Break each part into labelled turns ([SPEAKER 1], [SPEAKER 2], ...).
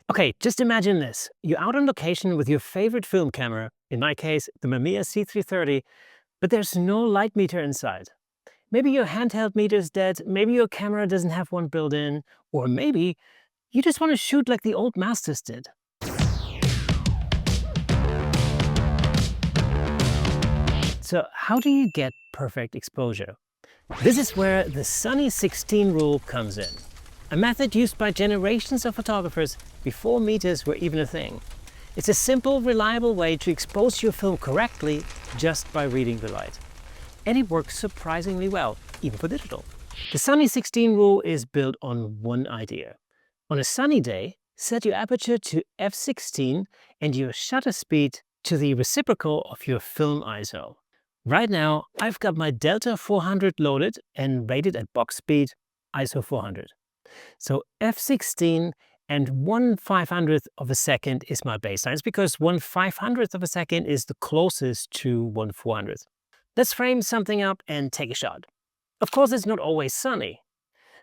[SPEAKER 1] Okay, just imagine this. You're out on location with your favorite film camera, in my case, the Mamiya C330, but there's no light meter inside. Maybe your handheld meter is dead, maybe your camera doesn't have one built in, or maybe you just want to shoot like the old masters did. So how do you get perfect exposure? This is where the Sunny 16 rule comes in. A method used by generations of photographers before meters were even a thing. It's a simple, reliable way to expose your film correctly just by reading the light. And it works surprisingly well, even for digital. The Sunny 16 rule is built on one idea. On a sunny day, set your aperture to f16 and your shutter speed to the reciprocal of your film ISO. Right now, I've got my Delta 400 loaded and rated at box speed ISO 400. So f16 and 1/500th of a second is my baseline. It's because 1/500th of a second is the closest to 1/400th. Let's frame something up and take a shot. Of course, it's not always sunny.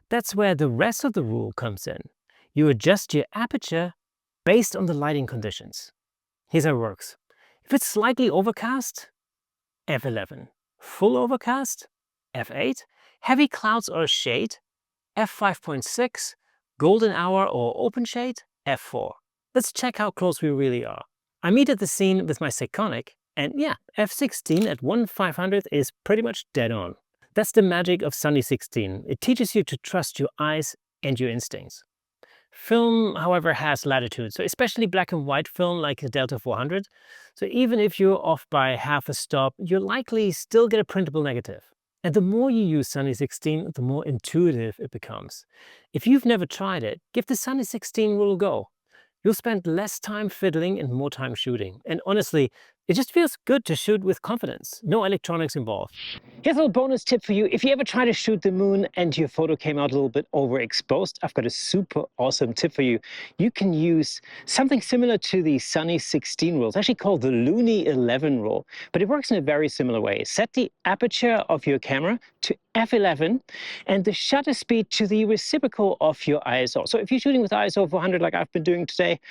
[SPEAKER 1] That's where the rest of the rule comes in. You adjust your aperture based on the lighting conditions. Here's how it works. If it's slightly overcast, f11. Full overcast, f8. Heavy clouds or shade, f5.6. Golden hour or open shade, f4. Let's check how close we really are. I metered the scene with my Sekonic, and yeah, f16 at 1/500th is pretty much dead on. That's the magic of Sunny 16. It teaches you to trust your eyes and your instincts. Film, however, has latitude, so especially black and white film like a Delta 400. So even if you're off by half a stop, you'll likely still get a printable negative. And the more you use Sunny 16, the more intuitive it becomes. If you've never tried it, give the Sunny 16 rule a go. You'll spend less time fiddling and more time shooting. And honestly, it just feels good to shoot with confidence. No electronics involved. Here's a little bonus tip for you. If you ever try to shoot the moon and your photo came out a little bit overexposed, I've got a super awesome tip for you. You can use something similar to the Sunny 16 rule. It's actually called the Looney 11 rule, but it works in a very similar way. Set the aperture of your camera to f11 and the shutter speed to the reciprocal of your ISO. So if you're shooting with ISO 400 like I've been doing today,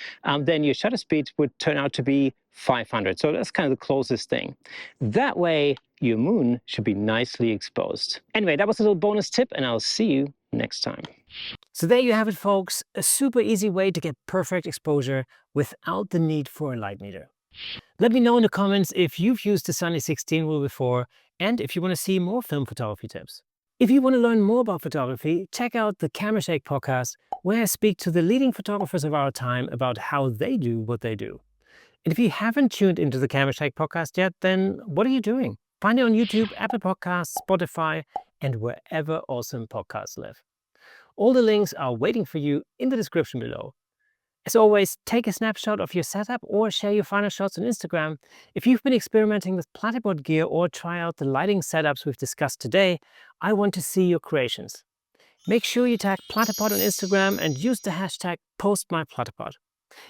[SPEAKER 1] then your shutter speed would turn out to be 500. So that's kind of the closest thing. That way, your moon should be nicely exposed. Anyway, that was a little bonus tip, and I'll see you next time. So there you have it, folks. A super easy way to get perfect exposure without the need for a light meter. Let me know in the comments if you've used the Sunny 16 rule before, and if you want to see more film photography tips. If you want to learn more about photography, check out the Camera Shake podcast, where I speak to the leading photographers of our time about how they do what they do. And if you haven't tuned into the Camera Shake podcast yet, then what are you doing? Find it on YouTube, Apple Podcasts, Spotify, and wherever awesome podcasts live. All the links are waiting for you in the description below. As always, take a snapshot of your setup or share your final shots on Instagram. If you've been experimenting with Platypod gear or try out the lighting setups we've discussed today, I want to see your creations. Make sure you tag Platypod on Instagram and use the hashtag #PostMyPlatypod.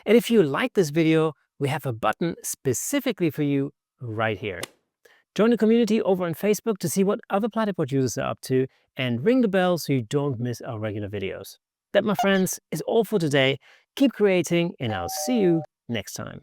[SPEAKER 1] And if you like this video, we have a button specifically for you right here. Join the community over on Facebook to see what other Platypod users are up to, and ring the bell so you don't miss our regular videos. That, my friends, is all for today. Keep creating, and I'll see you next time.